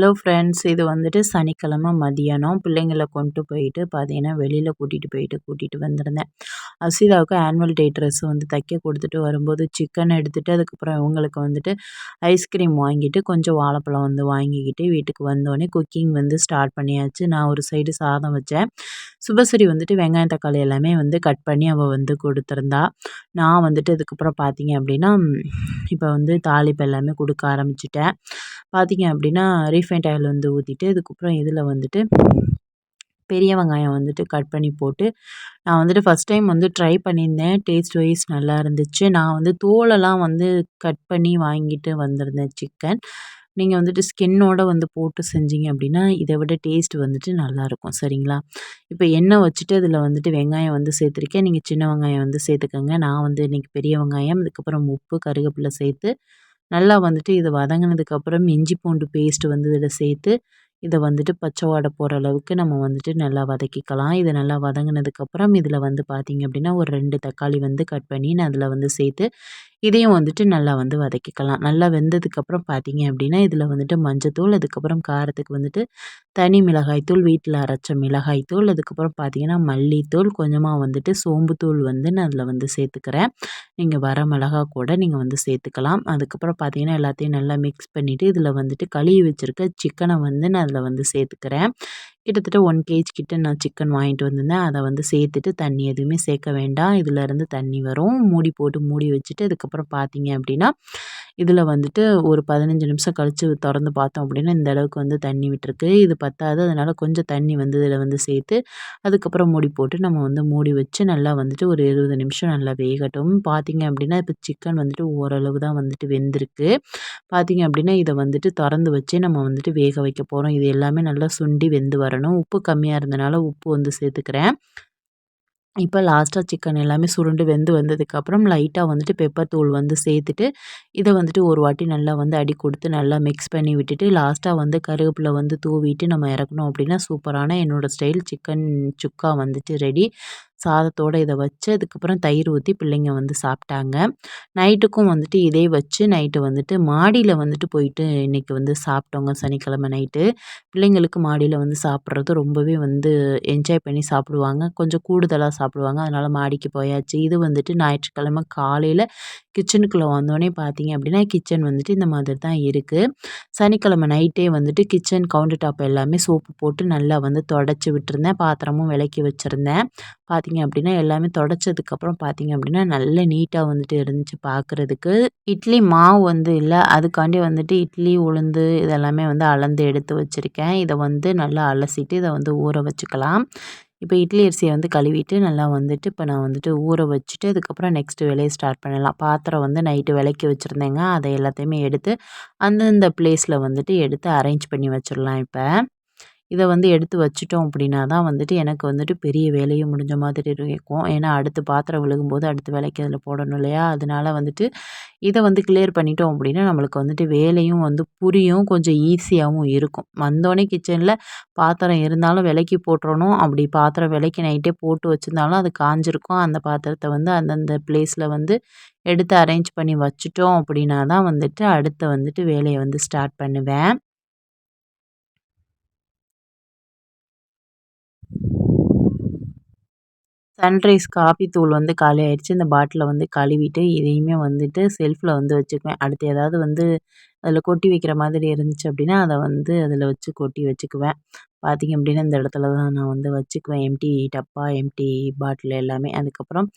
Hello friends, இது வந்துட்டு சனிக்கிழமை மதியானம் பிள்ளைங்கள கொண்டு போயிட்டு பார்த்தீங்கன்னா, வெளியில கூட்டிட்டு வந்திருந்தேன். அசிதாவுக்கு ஆனுவல் டே ட்ரெஸ் வந்து தைக்க குடுத்துட்டு வரும்போது, சிக்கன் எடுத்துட்டு, அதுக்கப்புறம் இவங்களுக்கு வந்துட்டு ஐஸ்கிரீம் வாங்கிட்டு, கொஞ்சம் வாழைப்பழம் வந்து வாங்கிக்கிட்டு வீட்டுக்கு வந்தோனே குக்கிங் வந்து ஸ்டார்ட் பண்ணியாச்சு. நான் ஒரு சைடு சாதம் வச்சேன். சுபஸ்ரீ வந்துட்டு வெங்காயம், தக்காளி எல்லாமே வந்து கட் பண்ணி அவ வந்து குடுத்துருந்தா. நான் வந்துட்டு அதுக்கப்புறம் பார்த்தீங்க அப்படின்னா, இப்போ வந்து தாளிப்பு எல்லாமே குடுக்க ஆரம்பிச்சுட்டேன். பார்த்தீங்க அப்படின்னா, ரீஃபைண்ட் ஆயில் வந்து ஊத்திட்டு, அதுக்கப்புறம் இதில வந்துட்டு பெரிய வெங்காயம் வந்துட்டு கட் பண்ணி போட்டு, நான் வந்துட்டு ஃபர்ஸ்ட் டைம் வந்து ட்ரை பண்ணியிருந்தேன். டேஸ்ட் வைஸ் நல்லா இருந்துச்சு. நான் வந்து தோலெல்லாம் வந்து கட் பண்ணி வாங்கிட்டு வந்திருந்தேன் சிக்கன். நீங்க வந்துட்டு ஸ்கின்னோட வந்து போட்டு செஞ்சீங்க அப்படின்னா, இத விட டேஸ்ட் வந்துட்டு நல்லாயிருக்கும். சரிங்களா? இப்ப எண்ணெய் வச்சுட்டு அதில வந்துட்டு வெங்காயம் வந்து சேர்த்துருக்கேன். நீங்க சின்ன வெங்காயம் வந்து சேர்த்துக்கங்க. நான் வந்து இன்னைக்கு பெரிய வெங்காயம், அதுக்கப்புறம் உப்பு, கருவேப்பிலை சேர்த்து நல்லா வந்துட்டு இது வதங்குனதுக்கப்புறம் இஞ்சி பூண்டு பேஸ்ட் வந்து இதில சேர்த்து, இத வந்துட்டு பச்சை வாடை போற அளவுக்கு நம்ம வந்துட்டு நல்லா வதக்கிக்கலாம். இது நல்லா வதங்குனதுக்கப்புறம் இதில வந்து பார்த்தீங்க அப்படின்னா, ஒரு 2 தக்காளி வந்து கட் பண்ணி நான் அதில வந்து சேர்த்து, இதையும் வந்துட்டு நல்லா வந்து வதக்கிக்கலாம். நல்லா வெந்ததுக்கப்புறம் பார்த்தீங்க அப்படின்னா, இதில வந்துட்டு மஞ்சத்தூள், அதுக்கப்புறம் காரத்துக்கு வந்துட்டு தனி மிளகாய் தூள், வீட்ல அரைச்ச மிளகாய் தூள், அதுக்கப்புறம் பார்த்தீங்கன்னா மல்லித்தூள், கொஞ்சமா வந்துட்டு சோம்புத்தூள் வந்து நான் அதில வந்து சேர்த்துக்கிறேன். நீங்க வரமிளகா கூட நீங்க வந்து சேர்த்துக்கலாம். அதுக்கப்புறம் பார்த்தீங்கன்னா, எல்லாத்தையும் நல்லா மிக்ஸ் பண்ணிட்டு, இதில வந்துட்டு கழுவி வச்சிருக்க சிக்கன வந்து நான் அதில வந்து சேர்த்துக்கிறேன். கிட்டத்தட்ட 1 கேஜி கிட்ட நான் சிக்கன் வாங்கிட்டு வந்திருந்தேன். அத வந்து சேர்த்துட்டு தண்ணி எதுவுமே சேர்க்க வேண்டாம். இதிலருந்து தண்ணி வரும். மூடி போட்டு மூடி வச்சுட்டு, அதுக்கப்புறம் பார்த்தீங்க அப்படின்னா, இதில வந்துட்டு ஒரு 15 நிமிஷம் கழிச்சு தொறந்து பார்த்தோம் அப்படின்னா, இந்த அளவுக்கு வந்து தண்ணி விட்டுருக்கு. இது பத்தாது. அதனால கொஞ்சம் தண்ணி வந்து இதில வந்து சேர்த்து, அதுக்கப்புறம் மூடி போட்டு நம்ம வந்து மூடி வச்சு நல்லா வந்துட்டு ஒரு 20 நிமிஷம் நல்லா வேகட்டும். பார்த்தீங்க அப்படின்னா, இப்ப சிக்கன் வந்துட்டு ஓரளவு தான் வந்துட்டு வெந்திருக்கு. பார்த்தீங்க அப்படின்னா, இத வந்துட்டு தொறந்து வச்சே நம்ம வந்துட்டு வேக வைக்க போறோம். இது எல்லாமே நல்லா சுண்டி வெந்து வரணும். உப்பு கம்மியா இருந்தனால உப்பு வந்து சேர்த்துக்கிறேன். இப்ப லாஸ்ட்டா சிக்கன் எல்லாமே சுருண்டு வெந்து வந்ததுக்கப்புறம் லைட்டா வந்துட்டு பெப்பர் தூள் வந்து சேர்த்துட்டு, இத வந்துட்டு ஒரு வாட்டி நல்லா வந்து அடி கொடுத்து நல்லா மிக்ஸ் பண்ணி விட்டுட்டு, லாஸ்ட்டா வந்து கருவேப்பில வந்து தூவிட்டு நம்ம இறக்குனோம் அப்படின்னா, சூப்பரான என்னோட ஸ்டைல் சிக்கன் சுக்கா வந்துட்டு ரெடி. சாதத்தோட இத வச்சு, அதுக்கப்புறம் தயிர் ஊத்தி பிள்ளைங்க வந்து சாப்பிட்டாங்க. நைட்டுக்கும் வந்துட்டு இதே வச்சு நைட்டு வந்துட்டு மாடியில வந்துட்டு போயிட்டு இன்னைக்கு வந்து சாப்பிட்டோங்க சனிக்கிழமை நைட்டு. பிள்ளைங்களுக்கு மாடியில வந்து சாப்பிட்றது ரொம்பவே வந்து என்ஜாய் பண்ணி சாப்பிடுவாங்க. கொஞ்சம் கூடுதலா சாப்பிடுவாங்க. அதனால மாடிக்கு போயாச்சு. இது வந்துட்டு ஞாயிற்றுக்கிழமை காலையில கிச்சனுக்குள்ள வந்தோனே பார்த்தீங்க அப்படின்னா, கிச்சன் வந்துட்டு இந்த மாதிரி தான் இருக்கு. சனிக்கிழமை நைட்டே வந்துட்டு கிச்சன் கவுண்டர் டாப் எல்லாமே சோப்பு போட்டு நல்லா வந்து தொடச்சு விட்டுருந்தேன். பாத்திரமும் விலக்கி வச்சிருந்தேன். பார்த்தீங்க அப்படின்னா, எல்லாமே தொடச்சதுக்கப்புறம் பார்த்தீங்க அப்படின்னா, நல்ல நீட்டா வந்துட்டு இருந்துச்சு பார்க்குறதுக்கு. இட்லி மாவு வந்து இல்ல. அதுக்காண்டி வந்துட்டு இட்லி உளுந்து இதெல்லாமே வந்து அளந்து எடுத்து வச்சிருக்கேன். இத வந்து நல்லா அலசிட்டு இத வந்து ஊற வச்சுக்கலாம். இப்ப இட்லி அரிசிய வந்து கழுவிட்டு நல்லா வந்துட்டு இப்ப நான் வந்துட்டு ஊற வச்சுட்டு, அதுக்கப்புறம் நெக்ஸ்ட் வேலைய ஸ்டார்ட் பண்ணலாம். பாத்திரம் வந்து நைட்டு விலக்கி வச்சிருந்தேங்க. அத எல்லாத்தையுமே எடுத்து அந்தந்த பிளேஸ்ல வந்துட்டு எடுத்து அரேஞ்ச் பண்ணி வச்சிடலாம் இப்ப. இத வந்து எடுத்து வச்சுட்டோம் அப்படின்னா தான் வந்துட்டு எனக்கு வந்துட்டு பெரிய வேலையும் முடிஞ்ச மாதிரி இருக்கும். ஏன்னா அடுத்து பாத்திரம் விழுகும்போது அடுத்த வேலைக்கு அதில போடணும் இல்லையா? அதனால வந்துட்டு இத வந்து கிளியர் பண்ணிட்டோம் அப்படின்னா, நம்மளுக்கு வந்துட்டு வேலையும் வந்து புரியும். கொஞ்சம் ஈஸியாவும் இருக்கும். வந்தோனே கிச்சன்ல பாத்திரம் இருந்தாலும் விலக்கி போட்டுறணும். அப்படி பாத்திரம் விலக்கி நைட்டே போட்டு வச்சிருந்தாலும் அது காஞ்சிருக்கும். அந்த பாத்திரத்த வந்து அந்தந்த பிளேஸ்ல வந்து எடுத்து அரேஞ்ச் பண்ணி வச்சுட்டோம் அப்படின்னா தான் வந்துட்டு அடுத்து வந்துட்டு வேலைய வந்து ஸ்டார்ட் பண்ணுவேன். சன்ரைஸ் காஃபி தூள் வந்து காலி ஆயிடுச்சு. இந்த பாட்டில வந்து கழுவிட்டு, இதையுமே வந்துட்டு செல்ஃப்ல வந்து வச்சுக்குவேன். அடுத்து ஏதாவது வந்து அதில கொட்டி வைக்கிற மாதிரி இருந்துச்சு அப்படின்னா, அத வந்து அதில வச்சு கொட்டி வச்சுக்குவேன். பார்த்தீங்க அப்படின்னா, இந்த இடத்துல தான் நான் வந்து வச்சுக்குவேன். எம்டி டப்பா, எம்டி பாட்டில் எல்லாமே. அதுக்கப்புறம்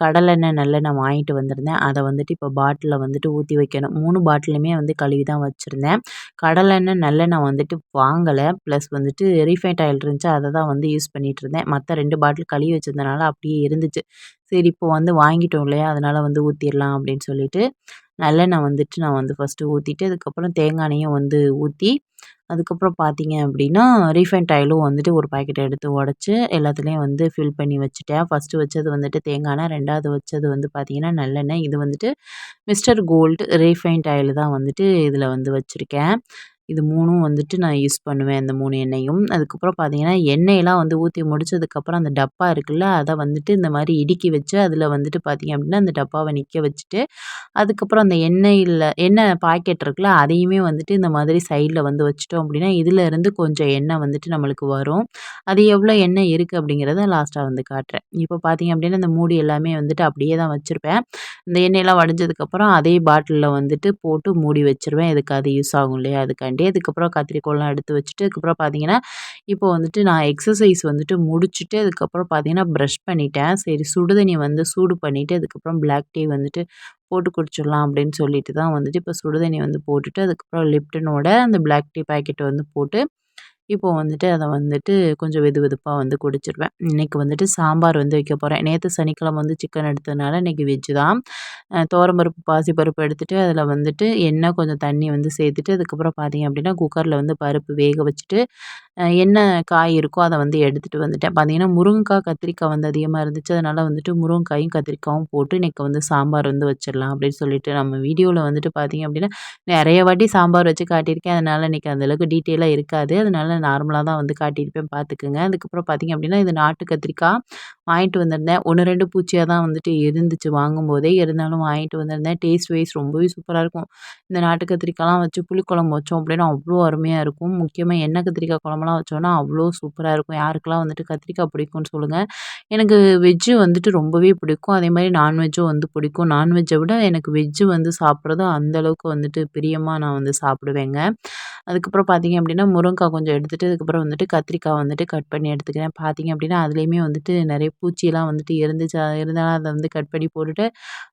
கடலெண்ணெய், நல்லெண்ணெய் வாங்கிட்டு வந்திருந்தேன். அத வந்துட்டு இப்போ பாட்டில்ல வந்துட்டு ஊத்தி வைக்கணும். 3 பாட்டிலுமே வந்து கழுவி தான் வச்சிருந்தேன். கடலெண்ணெய், நல்லெண்ணெய் வந்துட்டு வாங்கல. ப்ளஸ் வந்துட்டு ரீஃபைண்ட் ஆயில் இருந்துச்சு. அத தான் வந்து யூஸ் பண்ணிட்டு இருந்தேன். மத்த 2 பாட்டில் கழுவி வச்சிருந்தனால அப்படியே இருந்துச்சு. சரி இப்போ வந்து வாங்கிட்டோம் இல்லையா? அதனால வந்து ஊத்திரலாம் அப்படின்னு சொல்லிட்டு, நல்லெண்ணெய் வந்துட்டு நான் வந்து ஃபர்ஸ்ட்டு ஊத்திட்டு, அதுக்கப்புறம் தேங்காய் எண்ணெயும் வந்து ஊத்தி, அதுக்கப்புறம் பார்த்தீங்க அப்படின்னா, ரீஃபைண்ட் ஆயிலும் வந்துட்டு ஒரு பாக்கெட் எடுத்து உடைச்சு, எல்லாத்துலயும் வந்து ஃபில் பண்ணி வச்சுட்டேன். ஃபர்ஸ்ட்டு வச்சது வந்துட்டு தேங்காய் எண்ணெய், 2வது வச்சது வந்து பார்த்தீங்கன்னா நல்லெண்ணெய். இது வந்துட்டு மிஸ்டர் கோல்ட் ரீஃபைண்ட் ஆயில் தான் வந்துட்டு இதில வந்து வச்சிருக்கேன். இது 3ம் வந்துட்டு நான் யூஸ் பண்ணுவேன். இந்த 3 எண்ணெயும். அதுக்கப்புறம் பார்த்தீங்கன்னா, எண்ணெயெல்லாம் வந்து ஊத்தி முடிச்சதுக்கப்புறம் அந்த டப்பா இருக்குல்ல, அத வந்துட்டு இந்த மாரி இடுக்கி வச்சு, அதில வந்துட்டு பார்த்தீங்க அப்படின்னா, அந்த டப்பாவ நிக்க வச்சுட்டு, அதுக்கப்புறம் அந்த எண்ணெய் பாக்கெட் இருக்குல்ல, அதையுமே வந்துட்டு இந்த மாதிரி சைட்ல வந்து வச்சுட்டோம் அப்படின்னா, இதில இருந்து கொஞ்சம் எண்ணெய் வந்துட்டு நம்மளுக்கு வரும். அது எவ்வளோ எண்ணெய் இருக்கு அப்படிங்கிறத லாஸ்ட்டா வந்து காட்டுறேன். இப்போ பார்த்தீங்க அப்படின்னா, இந்த மூடி எல்லாமே வந்துட்டு அப்படியே தான் வச்சிருப்பேன். இந்த எண்ணெயெல்லாம் வடிஞ்சதுக்கப்புறம் அதே பாட்டில்ல வந்துட்டு போட்டு மூடி வச்சுருவேன். எதுக்கு அது யூஸ் ஆகும் இல்லையா? அதுக்காண்டி. அதுக்கப்புறம் கத்திரிக்கோல்லாம் எடுத்து வச்சுட்டு, அதுக்கப்புறம் பார்த்தீங்கன்னா, இப்போ வந்துட்டு நான் எக்ஸர்சைஸ் வந்துட்டு முடிச்சுட்டு, அதுக்கப்புறம் பார்த்தீங்கன்னா, பிரஷ் பண்ணிட்டேன். சரி சுடுதண்ணி வந்து சூடு பண்ணிட்டு, அதுக்கப்புறம் பிளாக் டீ வந்துட்டு போட்டு குடிச்சிடலாம் அப்படின்னு சொல்லிட்டு தான் வந்துட்டு இப்போ சுடுதண்ணி வந்து போட்டுட்டு, அதுக்கப்புறம் லிப்டனோட அந்த பிளாக் டீ பாக்கெட் வந்து போட்டு இப்போ வந்துட்டு அத வந்துட்டு கொஞ்சம் வெதுவெதுப்பா வந்து குடிச்சிருவேன். இன்னைக்கு வந்துட்டு சாம்பார் வந்து வைக்க போறேன். நேத்து சனிக்கிழமை வந்து சிக்கன் எடுத்ததுனால இன்னைக்கு வெஜ்ஜு தான். துவரம்பருப்பு, பாசிப்பருப்பு எடுத்துட்டு அதில வந்துட்டு எண்ணெய், கொஞ்சம் தண்ணி வந்து சேர்த்துட்டு, அதுக்கப்புறம் பார்த்தீங்க அப்படின்னா, குக்கர்ல வந்து பருப்பு வேக வச்சுட்டு, என்ன காய் இருக்கோ அத வந்து எடுத்துட்டு வந்துட்டேன். பார்த்தீங்கன்னா, முருங்கக்காய், கத்திரிக்காய் வந்து அதிகமா இருந்துச்சு. அதனால வந்துட்டு முருங்காயும், கத்திரிக்காவும் போட்டு இன்னைக்கு வந்து சாம்பார் வந்து வச்சிடலாம் அப்படின்னு சொல்லிட்டு, நம்ம வீடியோல வந்துட்டு பார்த்தீங்க அப்படின்னா, நெறைய வாட்டி சாம்பார் வச்சு காட்டியிருக்கேன். அதனால இன்னைக்கு அந்த அளவுக்கு டீட்டெயிலா இருக்காது. அதனால நார்மலா தான் வந்து காட்டியிருப்பேன் பார்த்துக்கங்க. அதுக்கப்புறம் பார்த்தீங்க அப்படின்னா, இது நாட்டு கத்திரிக்காய் வாங்கிட்டு வந்திருந்தேன். 1, 2 பூச்சியா தான் வந்துட்டு இருந்துச்சு வாங்கும்போதே. இருந்தாலும் வாங்கிட்டு வந்திருந்தேன். டேஸ்ட் வைஸ் ரொம்பவே சூப்பரா இருக்கும். இந்த நாட்டு கத்திரிக்காய்லாம் வச்சு புளிக்குழம்பு வச்சோம் அப்படின்னா, அவ்ளோ அருமையா இருக்கும். முக்கியமா எண்ணெய் கத்திரிக்காய் குழம்புலாம் வச்சோம்னா, அவ்ளோ சூப்பரா இருக்கும். யாருக்கெல்லாம் வந்துட்டு கத்திரிக்காய் பிடிக்கும்னு சொல்லுங்க. எனக்கு வெஜ்ஜு வந்துட்டு ரொம்பவே பிடிக்கும். அதேமாரி நான்வெஜ்ஜும் வந்து பிடிக்கும். நான்வெஜ்ஜ விட எனக்கு வெஜ்ஜு வந்து சாப்பிட்றது அந்த அளவுக்கு வந்துட்டு பிரியமா நான் வந்து சாப்பிடுவேங்க. அதுக்கப்புறம் பார்த்தீங்க அப்படின்னா, முருங்கக்காய் கொஞ்சம் எடுத்துட்டு, அதுக்கப்புறம் வந்துட்டு கத்திரிக்காய் வந்துட்டு கட் பண்ணி எடுத்துக்கிறேன். பார்த்தீங்க அப்படின்னா, அதுலேயுமே வந்துட்டு நெறைய பூச்சிலாம் வந்துட்டு இருந்துச்சு. இருந்தாலும் அத வந்து கட் பண்ணி போட்டுட்டு,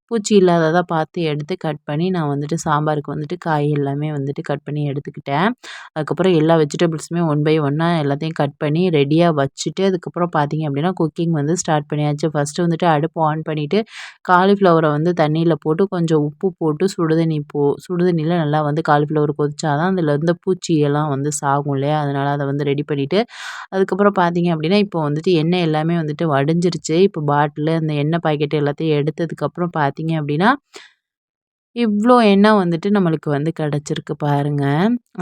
பூச்சி இல்லாததா பார்த்து எடுத்து கட் பண்ணி நான் வந்துட்டு சாம்பாருக்கு வந்துட்டு காய் எல்லாமே வந்துட்டு கட் பண்ணி எடுத்துக்கிட்டேன். அதுக்கப்புறம் எல்லா வெஜிடபிள்ஸுமே ஒன் பை ஒன்னா எல்லாத்தையும் கட் பண்ணி ரெடியா வச்சுட்டு, அதுக்கப்புறம் பார்த்தீங்க அப்படின்னா, குக்கிங் வந்து ஸ்டார்ட் பண்ணியாச்சு. ஃபர்ஸ்ட்டு வந்துட்டு அடுப்பு ஆன் பண்ணிட்டு, காலிஃப்ளவர வந்து தண்ணீல போட்டு கொஞ்சம் உப்பு போட்டு சுடுதண்ணீல நல்லா வந்து காலிஃப்ளவர் கொதிச்சா தான் அதில இருந்த பூச்சி எல்லாம் வந்து சாகும் இல்லையா? அதனால அத வந்து ரெடி பண்ணிட்டு, அதுக்கப்புறம் பார்த்தீங்க அப்படின்னா, இப்போ வந்துட்டு எண்ணெய் எல்லாமே வந்துட்டு வடிஞ்சிருச்சு. இப்போ பாட்டிலு, அந்த எண்ணெய் பாக்கெட் எல்லாத்தையும் எடுத்ததுக்கப்புறம் பார்த்தீங்க அப்படின்னா, இவ்ளோ எண்ணெய் வந்துட்டு நம்மளுக்கு வந்து கிடைச்சிருக்கு பாருங்க.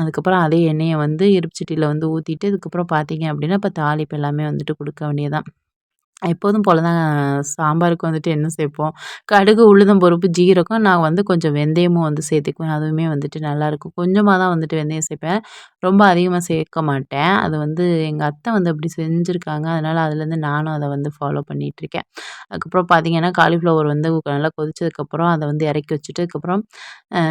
அதுக்கப்புறம் அதே எண்ணெய வந்து இருப்பு சட்டியில வந்து ஊத்திட்டு, அதுக்கப்புறம் பார்த்தீங்க அப்படின்னா, இப்ப தாளிப்பு எல்லாமே வந்துட்டு குடுக்க வேண்டியது தான். எப்போதும் போல தான் சாம்பாருக்கு வந்துட்டு என்ன சேர்ப்போம், கடுகு, உளுந்தம் பருப்பு, ஜீரகம், நான் வந்து கொஞ்சம் வெந்தயமும் வந்து சேர்த்துக்குவேன். அதுவுமே வந்துட்டு நல்லாயிருக்கும். கொஞ்சமா தான் வந்துட்டு வெந்தயம் சேர்ப்பேன். ரொம்ப அதிகமா சேர்க்க மாட்டேன். அது வந்து எங்க அத்தை வந்து அப்படி செஞ்சிருக்காங்க. அதனால அதுலேருந்து நானும் அத வந்து ஃபாலோ பண்ணிட்டுருக்கேன். அதுக்கப்புறம் பார்த்தீங்கன்னா, காலிஃப்ளவர் வந்து நல்லா கொதிச்சதுக்கப்புறம் அத வந்து இறக்கி வச்சுட்டு, அதுக்கப்புறம் அ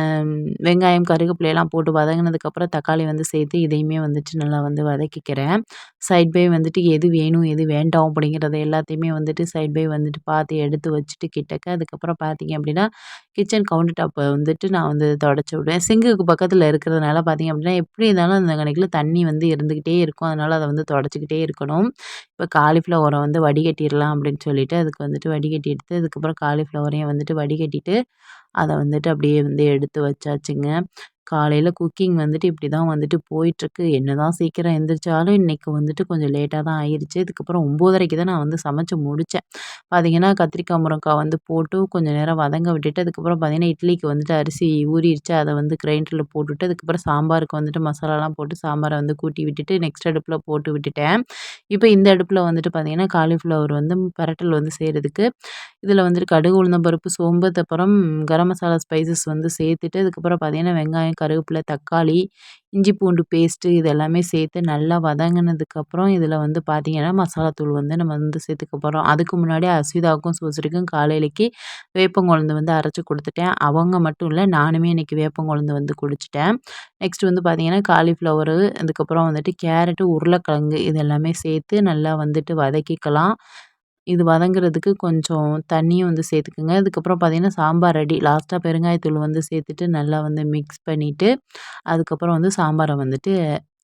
வெங்காயம், கருவேப்பிலையெல்லாம் போட்டு வதங்குனதுக்கப்புறம் தக்காளி வந்து சேர்த்து இதையுமே வந்துட்டு நல்லா வந்து வதக்கிக்கிறேன். சைட் பை வந்துட்டு எது வேணும், எது வேண்டாம் அப்படிங்கிறத எல்லாத்தையுமே வந்துட்டு சைட் பை வந்துட்டு பார்த்து எடுத்து வச்சுட்டு கிட்டக்க, அதுக்கப்புறம் பார்த்தீங்க அப்படின்னா, கிச்சன் கவுண்டர் டாப்ப வந்துட்டு நான் வந்து தொடச்சு விடுவேன். சிங்குக்கு பக்கத்தில இருக்கிறதுனால பார்த்தீங்க அப்படின்னா, எப்படி இருந்தாலும் அந்த அங்கனைக்குள்ள தண்ணி வந்து இருந்துகிட்டே இருக்கும். அதனால அத வந்து தொடச்சுக்கிட்டே இருக்கணும். இப்ப காலிஃப்ளவர வந்து வடிகட்டிறலாம் அப்படின்னு சொல்லிட்டு, அதுக்கு வந்துட்டு வடிகட்டி எடுத்து, அதுக்கப்புறம் காலிஃப்ளவரையும் வந்துட்டு வடிகட்டிட்டு, அத வந்துட்டு அப்படியே வந்து எடுத்து வச்சாச்சுங்க. காலையில குக்கிங் வந்துட்டு இப்படி தான் வந்துட்டு போயிட்டுருக்கு. என்னதான் சீக்கிரம் எந்திரிச்சாலும் இன்னைக்கு வந்துட்டு கொஞ்சம் லேட்டா தான் ஆயிருச்சு. இதுக்கப்புறம் 9:30க்கு தான் நான் வந்து சமைச்சு முடிச்சேன். பார்த்தீங்கன்னா, கத்திரிக்காய், முருங்கக்காய் வந்து போட்டு கொஞ்சம் நேரம் வதங்க விட்டுட்டு, அதுக்கப்புறம் பார்த்தீங்கன்னா, இட்லிக்கு வந்துட்டு அரிசி ஊறிருச்சு. அத வந்து கிரைண்டர்ல போட்டுட்டு, அதுக்கப்புறம் சாம்பாருக்கு வந்துட்டு மசாலாலாம் போட்டு சாம்பார வந்து கூட்டி விட்டுட்டு, நெக்ஸ்ட் அடுப்புல போட்டு விட்டுட்டேன். இப்ப இந்த அடுப்புல வந்துட்டு பார்த்தீங்கன்னா, காலிஃப்ளவர் வந்து பெரட்டல் வந்து செய்றதுக்கு, இதில வந்துட்டு கடுகு, உளுந்தம் பருப்பு, சோம்பு, அதுக்கப்புறம் கரம் மசாலா ஸ்பைசஸ் வந்து சேர்த்துட்டு, அதுக்கப்புறம் பார்த்தீங்கன்னா, வெங்காயம், கருவேப்பிலை, தக்காளி, இஞ்சி பூண்டு பேஸ்ட்டு இது எல்லாமே சேர்த்து நல்லா வதங்குனதுக்கப்புறம், இதில வந்து பார்த்தீங்கன்னா, மசாலா தூள் வந்து நம்ம வந்து சேர்த்துக்க போறோம். அதுக்கு முன்னாடி அஸ்விதாவுக்கும், சூசரிக்கும் காலையிலக்கு வேப்பங்கொழுந்து வந்து அரைச்சு குடுத்துட்டேன். அவங்க மட்டும் இல்ல, நானுமே இன்னைக்கு வேப்பங்கொழுந்து வந்து குடிச்சுட்டேன். நெக்ஸ்ட் வந்து பார்த்தீங்கன்னா, காலிஃப்ளவரு, அதுக்கப்புறம் வந்துட்டு கேரட்டு, உருளைக்கிழங்கு இது எல்லாமே சேர்த்து நல்லா வந்துட்டு வதக்கிக்கலாம். இது வதங்குறதுக்கு கொஞ்சம் தண்ணியும் வந்து சேர்த்துக்கங்க. அதுக்கப்புறம் பார்த்தீங்கன்னா, சாம்பார் ரெடி. லாஸ்ட்டா பெருங்காயத்தூள் வந்து சேர்த்துட்டு நல்லா வந்து மிக்ஸ் பண்ணிட்டு, அதுக்கப்புறம் வந்து சாம்பார வந்துட்டு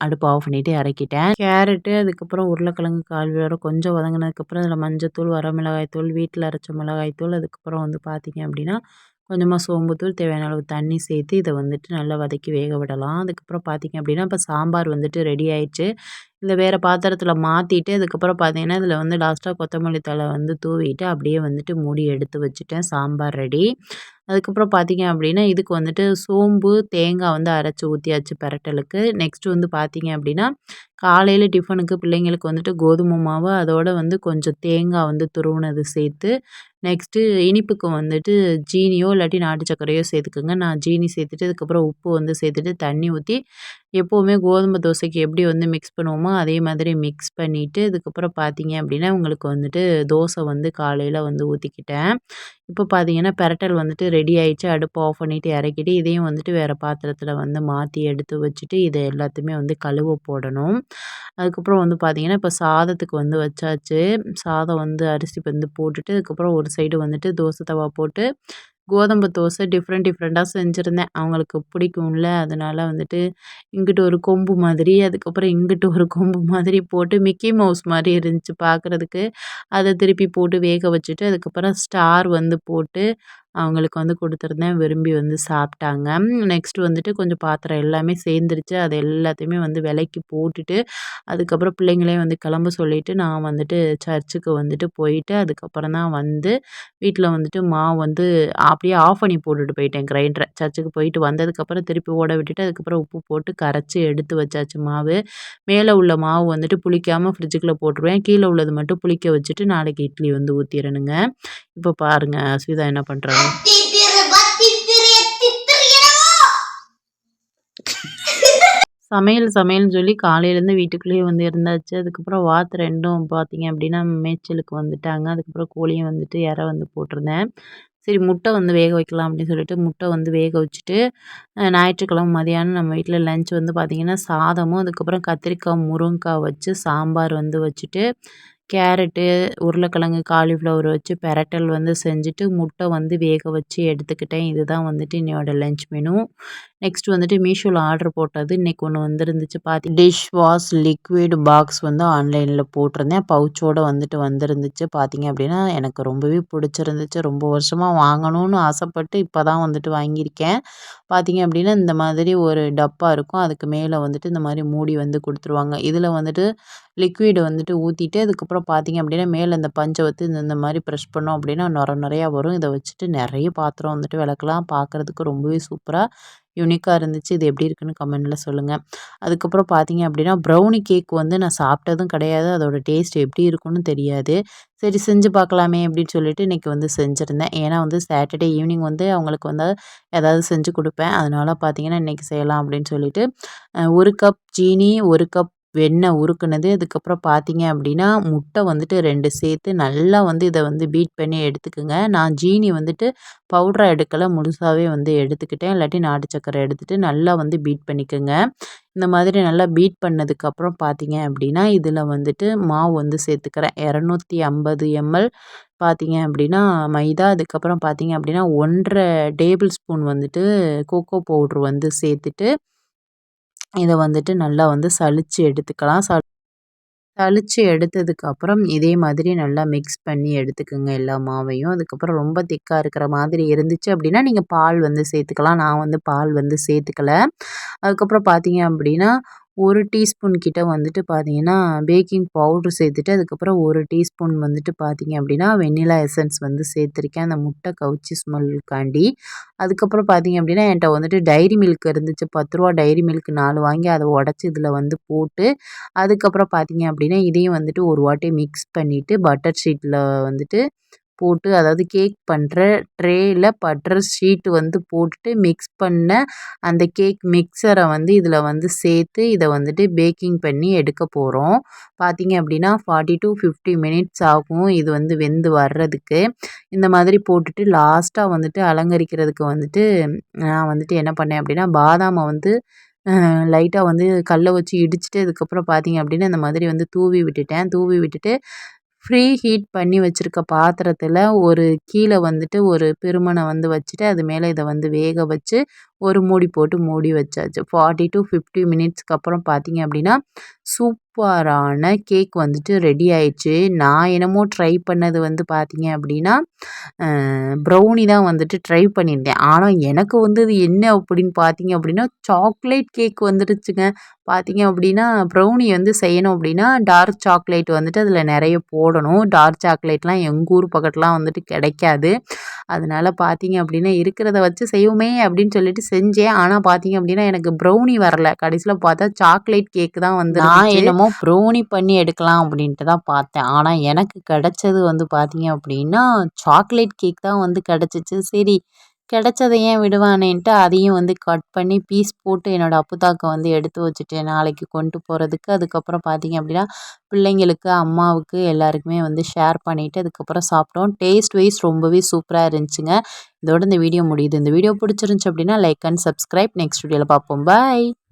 அடுப்ப ஆஃப் பண்ணிட்டு இறக்கிட்டேன். கேரட்டு, அதுக்கப்புறம் உருளைக்கிழங்கு, காலிஃப்ளவர் கொஞ்சம் வதங்குனதுக்கப்புறம் அதில மஞ்சத்தூள், வரமிளகாய் தூள், வீட்ல அரைச்ச மிளகாய் தூள், அதுக்கப்புறம் வந்து பார்த்தீங்க அப்படின்னா, கொஞ்சமா சோம்புத்தூள், தேவையான அளவு தண்ணி சேர்த்து இத வந்துட்டு நல்லா வதக்கி வேக விடலாம். அதுக்கப்புறம் பார்த்தீங்க அப்படின்னா, இப்ப சாம்பார் வந்துட்டு ரெடி ஆயிடுச்சு. இத வேற பாத்திரத்தில மாத்திட்டு, அதுக்கப்புறம் பார்த்தீங்கன்னா, இதில வந்து லாஸ்ட்டா கொத்தமல்லி தழ வந்து தூவிட்டு, அப்படியே வந்துட்டு மூடி எடுத்து வச்சுட்டேன். சாம்பார் ரெடி. அதுக்கப்புறம் பார்த்தீங்க அப்படின்னா, இதுக்கு வந்துட்டு சோம்பு, தேங்காய் வந்து அரைச்சு ஊத்தியாச்சு பெரட்டலுக்கு. நெக்ஸ்ட் வந்து பார்த்தீங்க அப்படின்னா, காலையில டிஃபனுக்கு பிள்ளைங்களுக்கு வந்துட்டு கோதுமை மாவு, அதோட வந்து கொஞ்சம் தேங்காய் வந்து துருவுனது சேர்த்து, நெக்ஸ்ட்டு இனிப்புக்கு வந்துட்டு ஜீனியோ இல்லாட்டி நாட்டு சர்க்கரையோ சேர்த்துக்கோங்க. நான் ஜீனி சேர்த்துட்டு, அதுக்கப்புறம் உப்பு வந்து சேர்த்துட்டு, தண்ணி ஊத்தி, எப்பவுமே கோதுமை தோசைக்கு எப்படி வந்து மிக்ஸ் பண்ணுவோமோ, அதே மாதிரி மிக்ஸ் பண்ணிட்டு, அதுக்கப்புறம் பார்த்தீங்க அப்படின்னா, உங்களுக்கு வந்துட்டு தோசை வந்து காலையில வந்து ஊத்திக்கிட்டேன். இப்போ பார்த்தீங்கன்னா, பெரட்டல் வந்துட்டு ரெடி ஆயிடுச்சு. அடுப்ப ஆஃப் பண்ணிட்டு இறக்கிட்டு, இதையும் வந்துட்டு வேற பாத்திரத்தில வந்து மாத்தி எடுத்து வச்சுட்டு, இத எல்லாத்தையுமே வந்து கழுவ போடணும். அதுக்கப்புறம் வந்து பார்த்தீங்கன்னா, இப்போ சாதத்துக்கு வந்து வச்சாச்சு. சாதம் வந்து அரிசி வந்து போட்டுட்டு, அதுக்கப்புறம் ஒரு சைடு வந்துட்டு தோசை தவா போட்டு, கோதம்பு தோசை டிஃப்ரெண்ட்டா செஞ்சிருந்தேன். அவங்களுக்கு பிடிக்கும்ல, அதனால வந்துட்டு இங்கிட்டு ஒரு கொம்பு மாதிரி, அதுக்கப்புறம் இங்கிட்டு ஒரு கொம்பு மாதிரி போட்டு மிக்கி மவுஸ் மாரி இருந்துச்சு பார்க்குறதுக்கு. அத திருப்பி போட்டு வேக வச்சுட்டு, அதுக்கப்புறம் ஸ்டார் வந்து போட்டு அவங்களுக்கு வந்து குடுத்துருந்தேன். விரும்பி வந்து சாப்பிட்டாங்க. நெக்ஸ்ட் வந்துட்டு கொஞ்சம் பாத்திரம் எல்லாமே சேர்ந்துருச்சு. அது எல்லாத்தையுமே வந்து விலக்கி போட்டுட்டு, அதுக்கப்புறம் பிள்ளைங்களையும் வந்து கிளம்ப சொல்லிட்டு, நான் வந்துட்டு சர்ச்சுக்கு வந்துட்டு போயிட்டு, அதுக்கப்புறம் தான் வந்து வீட்ல வந்துட்டு மாவு வந்து அப்படியே ஆஃப் பண்ணி போட்டுட்டு போயிட்டேன் கிரைண்டர. சர்ச்சுக்கு போயிட்டு வந்ததுக்கப்புறம் திருப்பி ஓட விட்டுட்டு, அதுக்கப்புறம் உப்பு போட்டு கரைச்சு எடுத்து வச்சாச்சு மாவு. மேல உள்ள மாவு வந்துட்டு புளிக்காம ஃப்ரிட்ஜுக்குள்ள போட்டுருவேன். கீழ உள்ளது மட்டும் புளிக்க வச்சுட்டு, நாளைக்கு இட்லி வந்து ஊத்திறணுங்க. இப்ப பாருங்க அஸ்விதா என்ன பண்றாங்க. சமையல்னு சொல்லி காலையிலேருந்து வீட்டுக்குள்ளேயே வந்து இருந்தாச்சு. அதுக்கப்புறம் வாத்து 2ம் பார்த்தீங்க அப்படின்னா, மேய்ச்சலுக்கு வந்துட்டாங்க. அதுக்கப்புறம் கோழியும் வந்துட்டு வந்து போட்டிருந்தேன். சரி முட்டை வந்து வேக வைக்கலாம் அப்படின்னு சொல்லிட்டு முட்டை வந்து வேக வச்சுட்டு, ஞாயிற்றுக்கிழமை மதியானம் நம்ம வீட்ல லஞ்ச் வந்து பார்த்தீங்கன்னா, சாதமும், அதுக்கப்புறம் கத்திரிக்காய், முருங்கக்காய் வச்சு சாம்பார் வந்து வச்சுட்டு, கேரட்டு, உருளைக்கிழங்கு, காலிஃப்ளவர் வச்சு பெரட்டல் வந்து செஞ்சுட்டு, முட்டை வந்து வேக வச்சு எடுத்துக்கிட்டேன். இதுதான் வந்துட்டு இன்னையோட லஞ்ச் மெனு. நெக்ஸ்ட் வந்துட்டு மீஷோல ஆர்டர் போட்டது. இன்னைக்கு ஒண்ணு வந்திருந்துச்சு டிஷ் வாஷ் லிக்விட் பாக்ஸ் வந்து ஆன்லைன்ல போட்டிருந்தேன். பவுச்சோட வந்துட்டு வந்திருந்துச்சு. பார்த்தீங்க அப்படின்னா, எனக்கு ரொம்பவே பிடிச்சிருந்துச்சு. ரொம்ப வருஷமா வாங்கணும்னு ஆசைப்பட்டு இப்ப தான் வந்துட்டு வாங்கியிருக்கேன். பார்த்தீங்க அப்படின்னா, இந்த மாதிரி ஒரு டப்பா இருக்கும். அதுக்கு மேல வந்துட்டு இந்த மாரி மூடி வந்து குடுத்துருவாங்க. இதுல வந்துட்டு லிக்விட் வந்துட்டு ஊத்திட்டு, அதுக்கப்புறம் பார்த்தீங்க அப்படின்னா, மேல இந்த பஞ்ச வத்து இந்த மாரி பிரஷ் பண்ணோம் அப்படின்னா, நொரையா வரும். இத வச்சுட்டு நெறைய பாத்திரம் வந்துட்டு விளக்கலாம். பார்க்கறதுக்கு ரொம்பவே சூப்பரா யூனிக்கா இருந்துச்சு. இது எப்படி இருக்குன்னு கமெண்ட்ல சொல்லுங்க. அதுக்கப்புறம் பார்த்தீங்க அப்படின்னா, ப்ரௌனி கேக் வந்து நான் சாப்பிட்டதும் கிடையாது. அதோட டேஸ்ட் எப்படி இருக்கும்னு தெரியாது. சரி செஞ்சு பார்க்கலாமே அப்படின்னு சொல்லிட்டு இன்னைக்கு வந்து செஞ்சிருந்தேன். ஏன்னா வந்து சாட்டர்டே ஈவினிங் வந்து அவங்களுக்கு வந்து ஏதாவது செஞ்சு குடுப்பேன். அதனால பார்த்தீங்கன்னா, இன்னைக்கு செய்யலாம் அப்படின்னு சொல்லிட்டு, 1 கப் ஜீனி, 1 கப் வெண்ணெய் உருக்குனது, அதுக்கப்புறம் பார்த்தீங்க அப்படின்னா, முட்டை வந்துட்டு 2 சேர்த்து நல்லா வந்து இத வந்து பீட் பண்ணி எடுத்துக்கங்க. நான் ஜீனி வந்துட்டு பவுடரா எடுக்கல. முழுசாவே வந்து எடுத்துக்கிட்டேன். இல்லாட்டி நாட்டு சர்க்கரை எடுத்துட்டு நல்லா வந்து பீட் பண்ணிக்கங்க. இந்த மாதிரி நல்லா பீட் பண்ணதுக்கப்புறம் பார்த்தீங்க அப்படின்னா, இதில வந்துட்டு மாவு வந்து சேர்த்துக்கிறேன். 250 எம்எல் பார்த்தீங்க அப்படின்னா மைதா, அதுக்கப்புறம் பார்த்தீங்க அப்படின்னா 1 1/2 டேபிள் ஸ்பூன் வந்துட்டு கோகோ பவுடர் வந்து சேர்த்துட்டு, இத வந்துட்டு நல்லா வந்து சலிச்சு எடுத்துக்கலாம். சலிச்சு எடுத்ததுக்கு அப்புறம் இதே மாதிரி நல்லா மிக்ஸ் பண்ணி எடுத்துக்கங்க எல்லா மாவையும். அதுக்கப்புறம் ரொம்ப திக்கா இருக்கிற மாதிரி இருந்துச்சு அப்படின்னா, நீங்க பால் வந்து சேர்த்துக்கலாம். நான் வந்து பால் வந்து சேர்த்துக்கல. அதுக்கப்புறம் பார்த்தீங்க அப்படின்னா, 1 டீஸ்பூன் கிட்ட வந்துட்டு பார்த்தீங்கன்னா, பேக்கிங் பவுடர் சேர்த்துட்டு, அதுக்கப்புறம் 1 டீஸ்பூன் வந்துட்டு பார்த்தீங்க அப்படின்னா, வெண்ணிலா எசன்ஸ் வந்து சேர்த்துருக்கேன். அந்த முட்டை கவுச்சி ஸ்மெல்லுக்காண்டி. அதுக்கப்புறம் பார்த்தீங்க அப்படின்னா, என்ட்ட வந்துட்டு டைரி மில்க் இருந்துச்சு. ரூ. 10 டைரி மில்க் 4 வாங்கி அத உடைச்சு இதில வந்து போட்டு, அதுக்கப்புறம் பார்த்தீங்க அப்படின்னா, இதையும் வந்துட்டு ஒரு வாட்டி மிக்ஸ் பண்ணிட்டு, பட்டர் ஷீட்ல வந்துட்டு போட்டு அதாவது கேக் பண்ற ட்ரேல பட்டர் ஷீட் வந்து போட்டுட்டு மிக்ஸ் பண்ண அந்த கேக் மிக்ஸர வந்து இதில வந்து சேர்த்து இத வந்துட்டு பேக்கிங் பண்ணி எடுக்க போறோம். பார்த்தீங்க அப்படின்னா 40 டூ 50 மினிட்ஸ் ஆகும். இது வந்து வெந்து வர்றதுக்கு. இந்த மாதிரி போட்டுட்டு லாஸ்ட்டா வந்துட்டு அலங்கரிக்கிறதுக்கு வந்துட்டு நான் வந்துட்டு என்ன பண்ணேன் அப்படின்னா, பாதாம வந்து லைட்டா வந்து கல்ல வச்சு இடிச்சுட்டு, அதுக்கப்புறம் பார்த்தீங்க அப்படின்னா, இந்த மாதிரி வந்து தூவி விட்டுட்டேன். தூவி விட்டுட்டு ப்ரீ ஹீட் பண்ணி வச்சிருக்க பாத்திரத்தில ஒரு கீழ வந்துட்டு ஒரு பெருமன வந்து வச்சுட்டு, அது மேல இத வந்து வேக வச்சு, ஒரு மூடி போட்டு மூடி வச்சாச்சு. 40 டூ 50 மினிட்ஸ்க்கு அப்புறம் பார்த்தீங்க அப்படின்னா, சூப்பரான கேக் வந்துட்டு ரெடி ஆயிடுச்சு. நான் என்னமோ ட்ரை பண்ணது வந்து பார்த்தீங்க அப்படின்னா, அ ப்ரௌனி தான் வந்துட்டு ட்ரை பண்ணியிருந்தேன். ஆனா எனக்கு வந்தது என்ன அப்படின்னு பார்த்தீங்க அப்படின்னா, சாக்லேட் கேக் வந்துருச்சுங்க. பார்த்தீங்க அப்படின்னா, ப்ரௌனி வந்து செய்யணும் அப்படின்னா, டார்க் சாக்லேட் வந்துட்டு அதில நெறைய போடணும். டார்க் சாக்லேட்லாம் எங்க ஊர் பக்கத்துலலாம் வந்துட்டு கிடைக்காது. அதனால பார்த்தீங்க அப்படின்னா இருக்கிறத வச்சு செய்வோமே அப்படின்னு சொல்லிட்டு செஞ்சேன். ஆனால் பார்த்தீங்க அப்படின்னா எனக்கு ப்ரௌனி வரல. கடைசியில் பார்த்தா சாக்லேட் கேக் தான் நான் என்னமோ ப்ரௌனி பண்ணி எடுக்கலாம் அப்படின்ட்டு தான் பார்த்தேன். ஆனால் எனக்கு கிடைச்சது வந்து பார்த்தீங்க அப்படின்னா சாக்லேட் கேக் தான் வந்து கிடச்சிச்சு. சரி கிடைச்சத ஏன் விடுவானேன்ட்டு அதையும் வந்து கட் பண்ணி பீஸ் போட்டு என்னோட அப்புத்தாக்க வந்து எடுத்து வச்சுட்டேன் நாளைக்கு கொண்டு போகிறதுக்கு. அதுக்கப்புறம் பார்த்தீங்க அப்படின்னா பிள்ளைங்களுக்கு, அம்மாவுக்கு எல்லாருக்குமே வந்து ஷேர் பண்ணிவிட்டு அதுக்கப்புறம் சாப்பிட்டோம். டேஸ்ட் வைஸ் ரொம்பவே சூப்பராக இருந்துச்சுங்க. இதோட இந்த வீடியோ முடியுது. இந்த வீடியோ பிடிச்சிருந்துச்சி அப்படின்னா லைக் அண்ட் சப்ஸ்கிரைப். நெக்ஸ்ட் வீடியோவில் பார்ப்போம். பாய்.